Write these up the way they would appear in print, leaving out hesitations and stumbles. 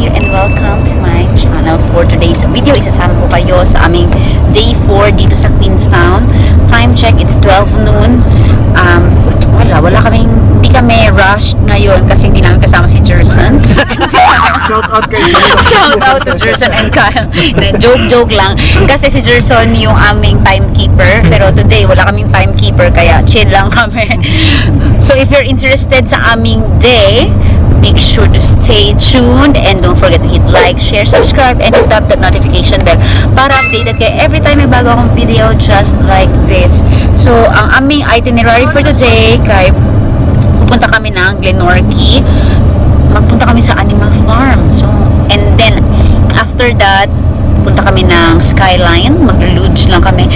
here and welcome to my channel. For today's video, isasama ko kayo sa aming day 4 dito sa Queenstown. Time check, it's 12 noon. Hindi kami rushed ngayon kasi hindi namin kasama si Jerson. Shout out kay Shout out to Jerson and Kyle. Joke lang. Kasi si Jerson yung aming timekeeper. Pero today, wala kaming timekeeper kaya chill lang kami. So if you're interested sa aming day, make sure to stay tuned and don't forget to hit like, share, subscribe, and hit up that notification bell para updated kayo every time may bago akong video just like this. So, ang aming itinerary for today, kay pupunta kami ng Glenorchy. Magpunta kami sa Animal Farm. So, and then, after that, punta kami ng Skyline. Mag-luge lang kami.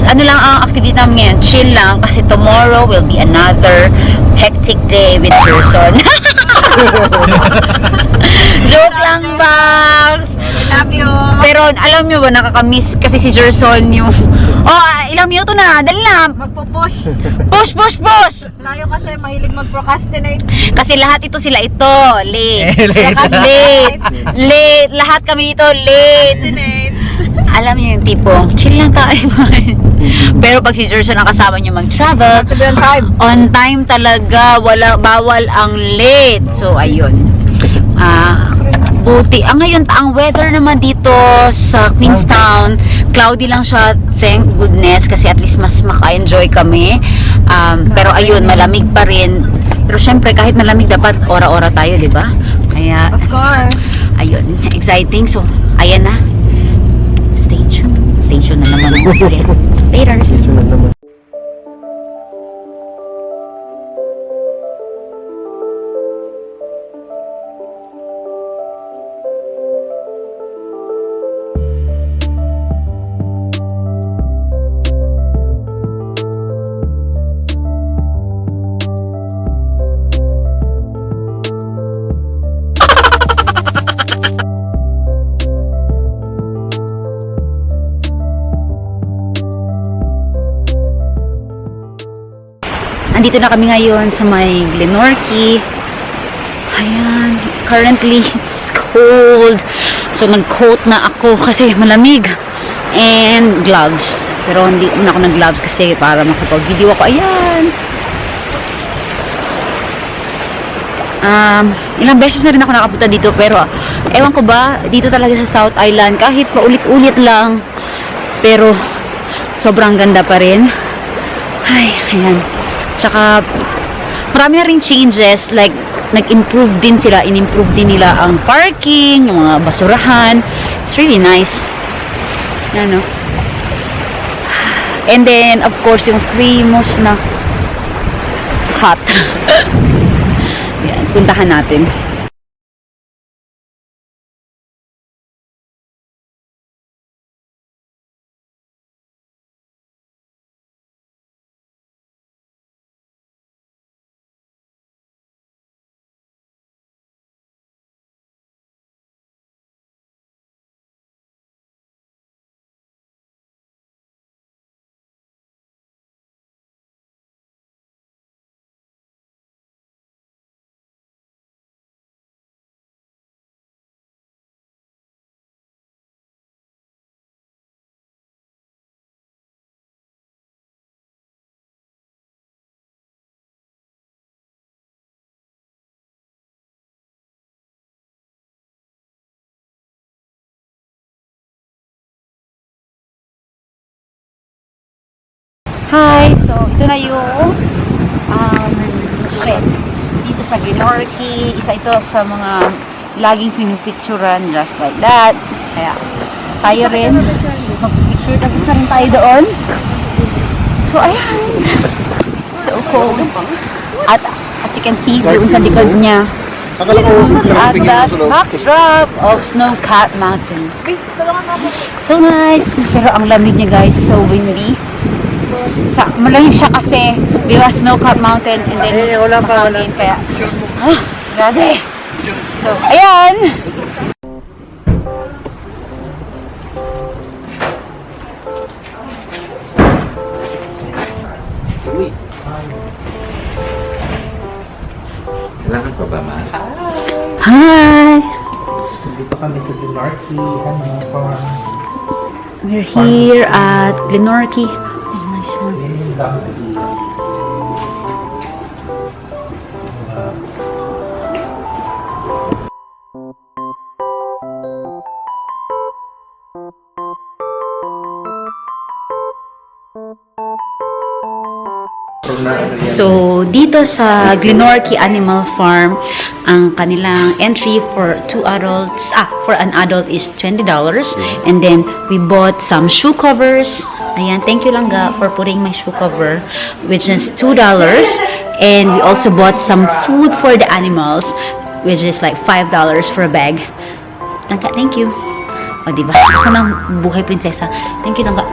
Ano lang ang activity namin ngayon? Chill lang kasi tomorrow will be another hectic day with Jerson. Joke lang, Babs. Love you. Pero alam nyo ba, nakakamiss kasi si Jerson yung... ilang minuto na, dali na. Magpo-push. Push! Tayo kasi mahilig mag-procrastinate. Kasi lahat ito sila ito, late. Late. Lahat kami dito, late. Alam niyo yung tipong, chill lang tayo. Pero pag si Jerson ang kasama niyo mag-travel, To be on time. on time talaga, bawal ang late. So, ayun. Buti. Ngayon, ang weather naman dito sa Queenstown, cloudy lang siya, thank goodness, kasi at least mas maka-enjoy kami. Pero ayun, malamig pa rin. Pero syempre, kahit malamig, dapat ora-ora tayo, di ba? Kaya, Of course. ayun, exciting. So, ayan na. Stay tuned. Stay tuned na naman ako. Sige. Laters. Andito na kami ngayon sa may Glenorchy. Ayan. Currently, it's cold. So, nag-coat na ako kasi malamig. And gloves. Pero hindi na ako nag-gloves kasi para makapag-video ako. Ayan. Ilang beses na rin ako nakapunta dito. Pero, ewan ko ba, dito talaga sa South Island, kahit paulit-ulit lang. Pero, sobrang ganda pa rin. Ay, ayan. Tsaka, marami na rin changes, like, nag-improve din sila, in-improve din nila ang parking, yung mga basurahan. It's really nice. Ano? And then, of course, yung famous na hot. Yan, puntahan natin. Hi! So, ito na yung shed. Dito sa Glenorchy. Isa ito sa mga laging pinipicturan just like that. Kaya, tayo rin. Magpipicture tapos na rin tayo doon. So, ayan. So cold. At, as you can see, doon sa likod niya, Akala ko, at that backdrop of Snowcat Mountain. So nice. Pero ang lamig niya, guys. So windy. Malamig siya kasi di ba Snowcat Mountain and then mahangin kaya grabe. So ayan. Kailangan pa ba, Mas? Hi! Dito kami sa Glenarchy, farm. We're here at Glenorchy. Oh, nice one. Yan yung dusty. So, dito sa Glenorchy Animal Farm, ang kanilang entry for for an adult is $20. And then, we bought some shoe covers. Ayan, thank you Langga for putting my shoe cover, which is $2. And we also bought some food for the animals, which is like $5 for a bag. Langga, thank you. O, diba? Ako ng buhay prinsesa. Thank you, Langga.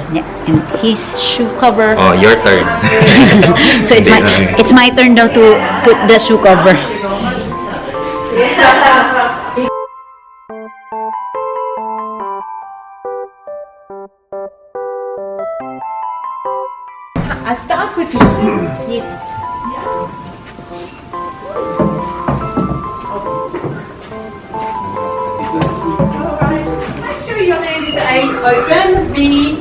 Yeah, and his shoe cover. Oh, your turn. So it's my turn now to put the shoe cover. I start with you. Yes. Make sure your hand is A open, B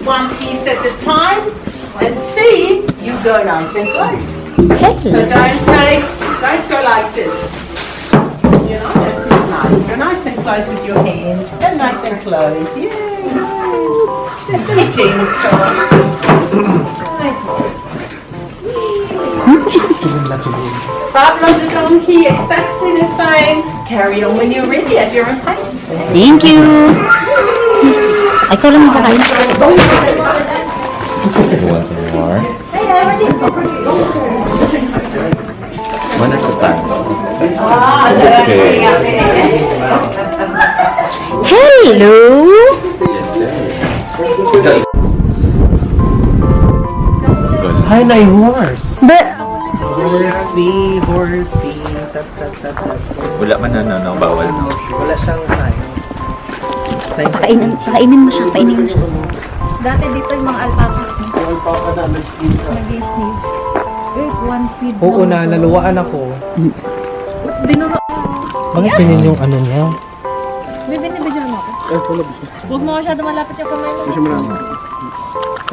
one piece at a time, and C you go nice and close. So don't go like this. You know, that's not nice. Go nice and close with your hand. Go nice and close. Yeah. Just be gentle. Pablo the donkey, exactly the same. Carry on when you're ready at your own pace. Thank you. Yes. Ay, ikaw lang makakain. Once more. One at a time. Okay. Hello. Hi, na horse. But, Horsey. Tap, tap, tap, tap. Wala man no, bawal no. Wala siyang sign. Sign. pakainin mo siya. Dati dito yung mga alpaca. Alpaca na, nag-sneeze ka. Nag-sneeze. Wait, one feed. Oo na, naluwaan ako. Binuro. Bakit ganyan yung ano niya? Binibigyan mo ako. Huwag mo masyado malapit yung kamay mo. Kasi mo lang.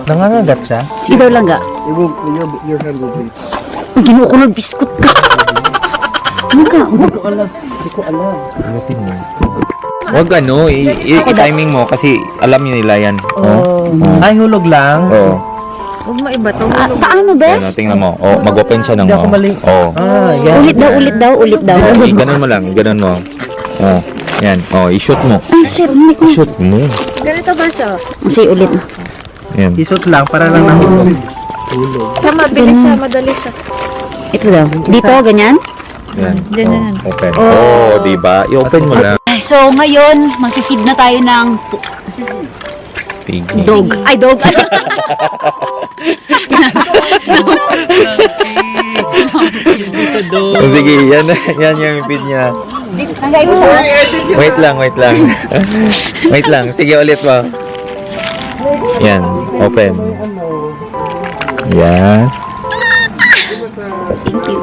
Nangangagat siya? Sige daw lang ga. Your hand will bleed. Uy, kinukunog biskut ka. Ano ka? Hindi ko alam. Ulitin mo. Huwag ano, i-timing mo kasi alam niyo nila yan. Oh. Ay, hulog lang? Oo. Huwag mo iba to. Paano, Yan, bes? tingnan mo. Oh, mag-open siya ng Hindi ako mali. Oh. Yan. Ulit daw. Ganun mo lang, ganun mo. Oh. Yan. Oh, i-shoot mo. Ay, shit. Hindi ko. I-shoot mo. Ganito ba siya? Sige, ulit. Yan. Isot lang, para lang nahulog. Siya mabilis siya, madali siya. Ito daw. Dito, ganyan. Yan. Ganyan. Oh, open. Oh, di ba? I-open mo lang. So, ngayon, mag-feed na tayo ng Piggy. dog. Ay, dog. Oh, sige, yan yung feed niya. Hanggang mo siya. Wait lang. Wait lang. Sige, ulit mo. Yan. Open. Yan. Thank you.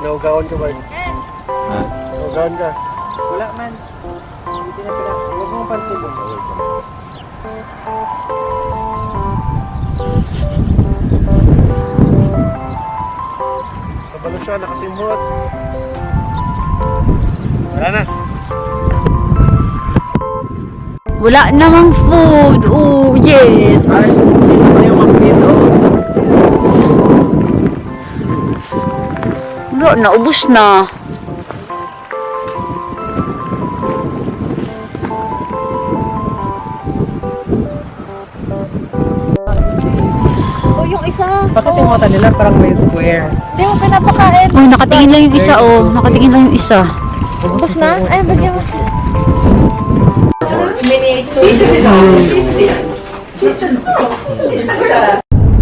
Gawgawan ka ba? Gawgawan ka. Wala man. Hindi na pala. Huwag mong pansin mo. Kabalo siya, nakasimhot. Wala na. Wala namang food. Oh, yes. Ayaw magpito. Wala na, ubos na. Oh, yung isa. Bakit yung mata nila parang may square? Hindi mo pinapakain. Uy, nakatingin lang yung isa, oh. Nakatingin lang yung isa. Ubus na? Ay, bagyan mo siya.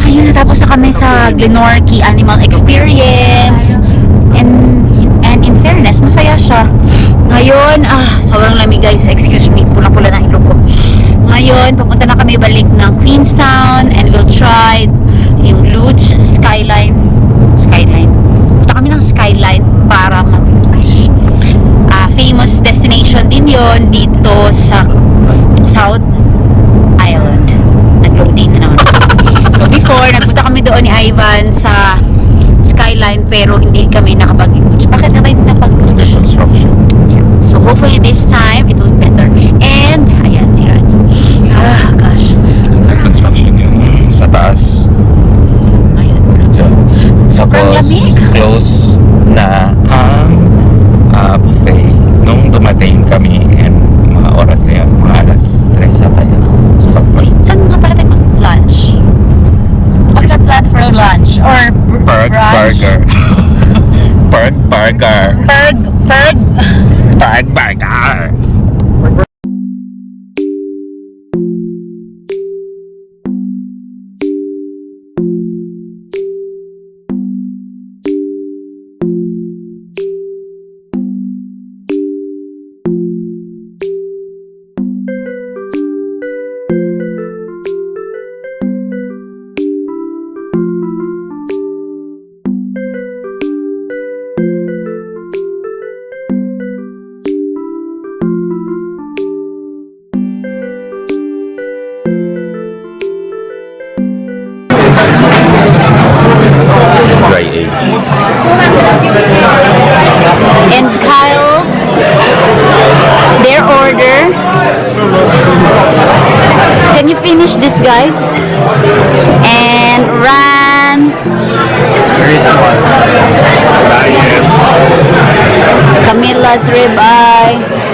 Ayun, natapos na kami sa Glenorchy Animal Experience. And in fairness, masaya siya. Ngayon, sobrang lamig guys. Excuse me, pula-pula na ilog ko. Ngayon, papunta na kami balik ng Queenstown and we'll try yung Lutz Skyline. Punta kami ng Skyline para famous destination din yon dito sa South Island. Nag-loading na naman. So before, nagpunta kami doon ni Ivan sa Skyline pero hindi kami nakapag-Lutz. Bakit na tayo nakapag-Lutz? So hopefully this time it will be better. And, ayan si Rani. Gosh. Construction yung sa taas. Ayan. Sobrang Tapos, lamig. close na ang buffet nung dumating kami and mga oras na yan, mga alas 3 sa tayo. So, Saan nga pala tayo mag-lunch? What's our plan for lunch? Or Berg brunch? Burger. Berg Burger. Berg. Berg Burger. Dry age. And Kyle's their order. Can you finish this, guys? And Ran, Very small. Camilla's ribeye.